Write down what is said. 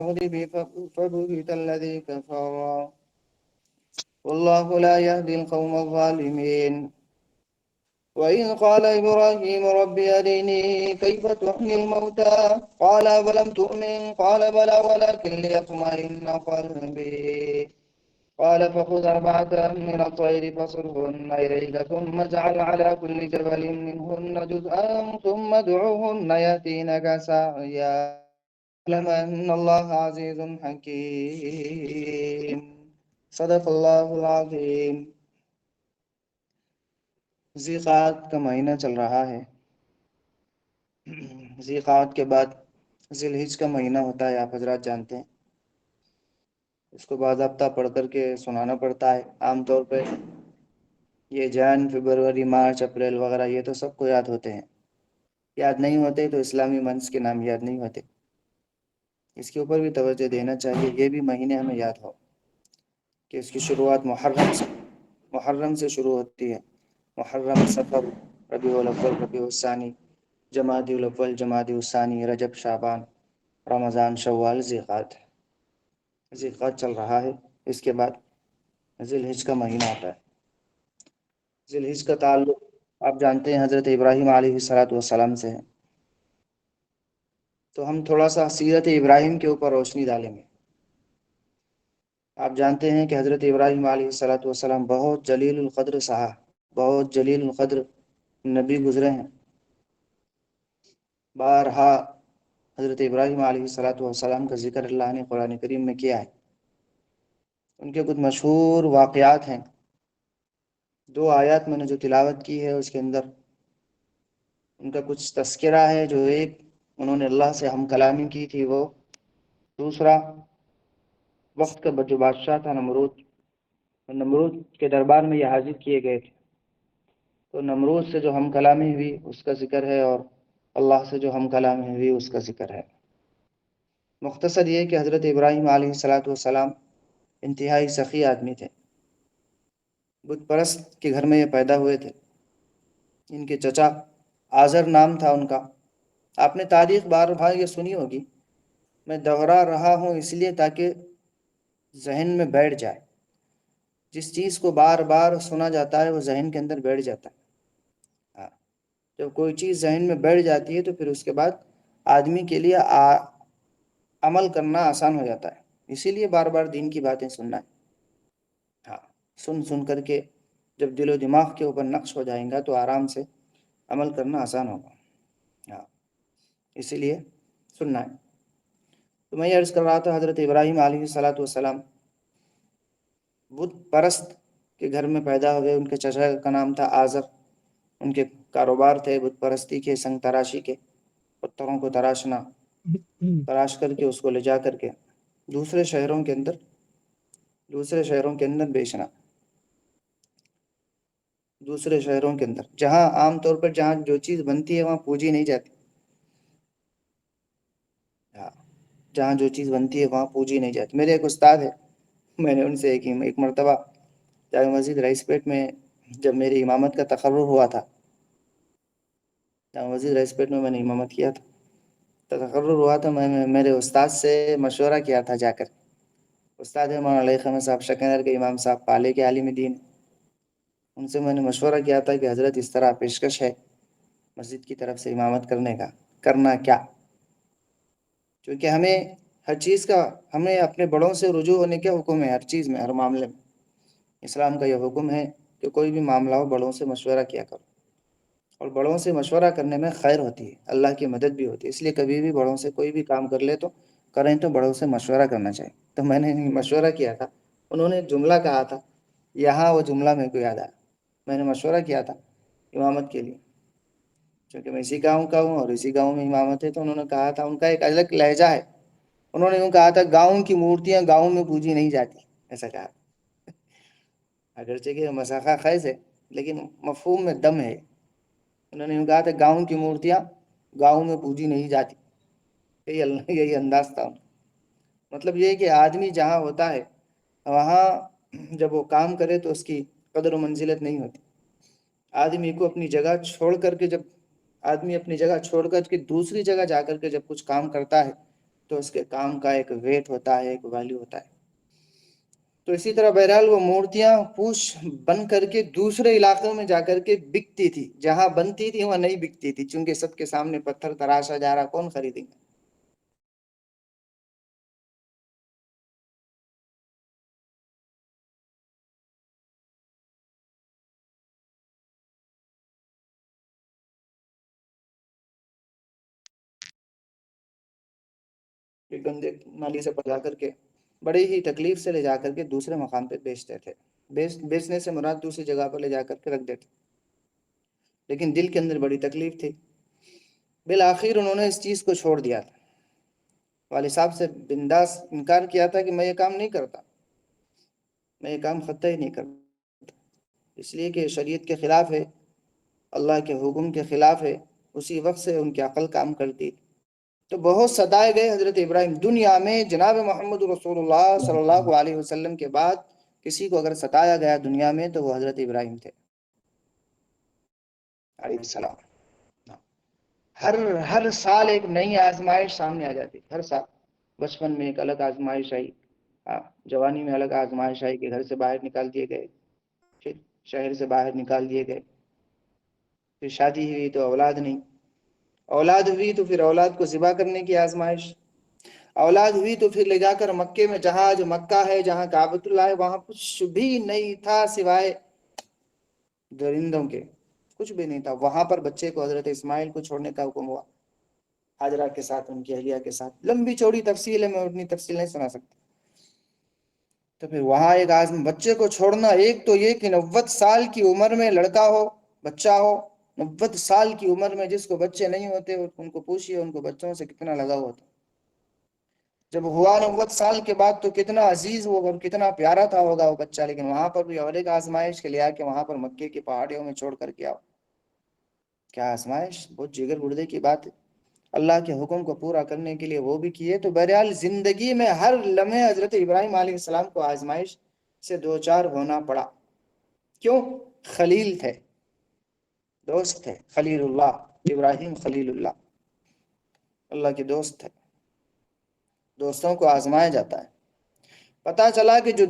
فبهت الذي كفر والله لا يهدي القوم الظالمين. وإذ قال إبراهيم رب أرني كيف تحيي الموتى قال أولم تؤمن قال بلى ولكن ليطمئن قلبي قال فخذ أربعة من الطير فصرهن إليك ثم اجعل على كل جبل منهن جزءا ثم ادعوهن يأتينك سعيا اعلم أن الله عزيز حكيم. صدق اللہ العظیم. ذی قعد کا مہینہ چل رہا ہے. ذی قعد کے بعد ذی الحج کا مہینہ ہوتا ہے، آپ حضرات جانتے ہیں. اس کو باضابطہ پڑھ کر کے سنانا پڑتا ہے. عام طور پہ یہ جان، فروری، مارچ، اپریل وغیرہ یہ تو سب کو یاد ہوتے ہیں. یاد نہیں ہوتے تو اسلامی منث کے نام یاد نہیں ہوتے. اس کے اوپر بھی توجہ دینا چاہیے، یہ بھی مہینے ہمیں یاد ہو کہ اس کی شروعات محرم سے شروع ہوتی ہے. محرم، صفر، ربیع الاول، ربیع الثانی، جمادی الاول، جمادی الثانی، رجب، شعبان، رمضان، شوال، ذی قعد. ذی قعد چل رہا ہے. اس کے بعد ذی الحج کا مہینہ آتا ہے. ذی الحج کا تعلق آپ جانتے ہیں حضرت ابراہیم علیہ السلام سے ہے. تو ہم تھوڑا سا سیرت ابراہیم کے اوپر روشنی ڈالیں گے. آپ جانتے ہیں کہ حضرت ابراہیم علیہ السلام بہت جلیل القدر صاحب، بہت جلیل القدر نبی گزرے ہیں. بارہا حضرت ابراہیم علیہ السلام کا ذکر اللہ نے قرآن کریم میں کیا ہے. ان کے کچھ مشہور واقعات ہیں. 2 آیات میں نے جو تلاوت کی ہے اس کے اندر ان کا کچھ تذکرہ ہے. جو ایک انہوں نے اللہ سے ہم کلامی کی تھی، وہ دوسرا وقت کا جو بادشاہ تھا نمرود کے دربار میں یہ حاضر کیے گئے تھے. تو نمرود سے جو ہم کلامی ہوئی اس کا ذکر ہے، اور اللہ سے جو ہم کلامی ہوئی اس کا ذکر ہے. مختصر یہ کہ حضرت ابراہیم علیہ السلام انتہائی سخی آدمی تھے. بت پرست کے گھر میں یہ پیدا ہوئے تھے. ان کے چچا آزر نام تھا ان کا. آپ نے تاریخ بار بار یہ سنی ہوگی، میں دوہرا رہا ہوں اس لیے تاکہ ذہن میں بیٹھ جائے. جس چیز کو بار بار سنا جاتا ہے وہ ذہن کے اندر بیٹھ جاتا ہے. جب کوئی چیز ذہن میں بیٹھ جاتی ہے تو پھر اس کے بعد آدمی کے لیے عمل کرنا آسان ہو جاتا ہے. اسی لیے بار بار دین کی باتیں سننا ہے. سن کر کے جب دل و دماغ کے اوپر نقش ہو جائیں گا تو آرام سے عمل کرنا آسان ہوگا. اسی لیے سننا ہے. تو میں یہ عرض کر رہا تھا حضرت ابراہیم علیہ السلام بت پرست کے گھر میں پیدا ہوئے. ان کے چچا کا نام تھا آزر. ان کے کاروبار تھے بت پرستی کے، سنگ تراشی کے، پتھروں کو تراش کر کے اس کو لے جا کر کے دوسرے شہروں کے اندر بیچنا. دوسرے شہروں کے اندر جہاں عام طور پر جہاں جو چیز بنتی ہے وہاں پوجی نہیں جاتی. جہاں جو چیز بنتی ہے وہاں پوجی نہیں جاتی. میرے ایک استاد ہے، میں نے ان سے ایک مرتبہ جامع مسجد رئیس پیٹ میں جب میری امامت کا تقرر ہوا تھا، جامع مسجد رئیس پیٹ میں نے امامت کیا تھا، تقرر ہوا تھا. میں میرے استاد سے مشورہ کیا تھا جا کر. استاد مولانا علی خان صاحب شکنر کے امام صاحب، پالے کے عالم دین. ان سے میں نے مشورہ کیا تھا کہ حضرت اس طرح پیشکش ہے مسجد کی طرف سے امامت کرنے کا، کرنا کیا؟ کیونکہ ہمیں اپنے بڑوں سے رجوع ہونے کا حکم ہے. ہر چیز میں، ہر معاملے میں اسلام کا یہ حکم ہے کہ کوئی بھی معاملہ ہو بڑوں سے مشورہ کیا کرو. اور بڑوں سے مشورہ کرنے میں خیر ہوتی ہے، اللہ کی مدد بھی ہوتی ہے. اس لیے کبھی بھی بڑوں سے کوئی بھی کام کریں تو بڑوں سے مشورہ کرنا چاہیے. تو میں نے مشورہ کیا تھا. انہوں نے جملہ کہا تھا، یہاں وہ جملہ میرے کو یاد آیا. میں نے مشورہ کیا تھا امامت کے لیے، کیونکہ میں اسی گاؤں کا ہوں اور اسی گاؤں میں امامت ہے. تو انہوں نے کہا تھا، ان کا ایک الگ لہجہ ہے، انہوں نے یوں کہا تھا گاؤں کی مورتیاں گاؤں میں پوجی نہیں جاتی. ایسا کہا. اگرچہ کہ مساخہ خیز ہے لیکن مفہوم میں دم ہے. انہوں نے یوں کہا تھا گاؤں کی مورتیاں گاؤں میں پوجی نہیں جاتی. یہی انداز تھا. مطلب یہ کہ آدمی جہاں ہوتا ہے وہاں جب وہ کام کرے تو اس کی قدر و منزلت نہیں ہوتی. آدمی اپنی جگہ چھوڑ کر کے دوسری جگہ جا کر کے جب کچھ کام کرتا ہے تو اس کے کام کا ایک ویٹ ہوتا ہے، ایک ویلیو ہوتا ہے۔ تو اسی طرح بہرحال وہ مورتیاں پوچھ بن کر کے دوسرے علاقوں میں جا کر کے بکتی تھی، جہاں بنتی تھی وہاں نہیں بکتی تھی، چونکہ سب کے سامنے پتھر تراشا جا رہا، کون خریدیں گے؟ گندے نالی سے پلا کر کے بڑی ہی تکلیف سے لے جا کر کے دوسرے مقام پہ بیچتے تھے۔ بیچنے سے مراد دوسری جگہ پر لے جا کر کے رکھ دیتے، لیکن دل کے اندر بڑی تکلیف تھی۔ بالآخر انہوں نے اس چیز کو چھوڑ دیا تھا، والد صاحب سے بنداس انکار کیا تھا کہ میں یہ کام نہیں کرتا، میں یہ کام خطہ ہی نہیں کرتا، اس لیے کہ شریعت کے خلاف ہے، اللہ کے حکم کے خلاف ہے۔ اسی وقت سے ان کی عقل کام کرتی۔ تو بہت ستائے گئے حضرت ابراہیم۔ دنیا میں جناب محمد رسول اللہ صلی اللہ علیہ وسلم کے بعد کسی کو اگر ستایا گیا دنیا میں تو وہ حضرت ابراہیم تھے علیہ السلام۔ ہر سال ایک نئی آزمائش سامنے آ جاتی، ہر سال۔ بچپن میں ایک الگ آزمائش آئی، جوانی میں الگ آزمائش آئی کہ گھر سے باہر نکال دیے گئے، پھر شہر سے باہر نکال دیے گئے، پھر شادی ہوئی تو اولاد نہیں، اولاد ہوئی تو پھر اولاد کو ذبح کرنے کی آزمائش، اولاد ہوئی تو پھر لے جا کر مکے میں، جہاں جو مکہ ہے، جہاں کعبۃ اللہ ہے، وہاں کچھ بھی نہیں تھا سوائے درندوں کے، کچھ بھی نہیں تھا۔ وہاں پر بچے کو حضرت اسماعیل کو چھوڑنے کا حکم ہوا، ہاجرہ کے ساتھ، ان کی اہلیہ کے ساتھ۔ لمبی چوڑی تفصیل ہے، میں اتنی تفصیل نہیں سنا سکتا۔ تو پھر وہاں ایک بچے کو چھوڑنا، ایک تو یہ کہ 90 سال کی عمر میں لڑکا ہو، بچہ ہو، 90 سال کی عمر میں جس کو بچے نہیں ہوتے، ان کو پوچھئے ان کو بچوں سے کتنا لگاؤ ہوتا۔ جب ہوا 90 سال کے بعد تو کتنا عزیز ہوگا اور کتنا پیارا تھا ہوگا وہ بچہ، لیکن وہاں پر بھی اور ایک آزمائش کے لے آ کے وہاں پر مکے کی پہاڑیوں میں چھوڑ کر کے آؤ۔ کیا آزمائش، بہت جگر گردے کی بات ہے۔ اللہ کے حکم کو پورا کرنے کے لیے وہ بھی کیے۔ تو بہرحال زندگی میں ہر لمحے حضرت ابراہیم علیہ السلام کو آزمائش سے دوچار ہونا پڑا۔ کیوں؟ خلیل تھے، دوست تھے، خلیل اللہ، ابراہیم خلیل اللہ، اللہ کے دوست تھے۔ دوستوں کو آزمایا جاتا ہے۔ پتہ چلا کہ جو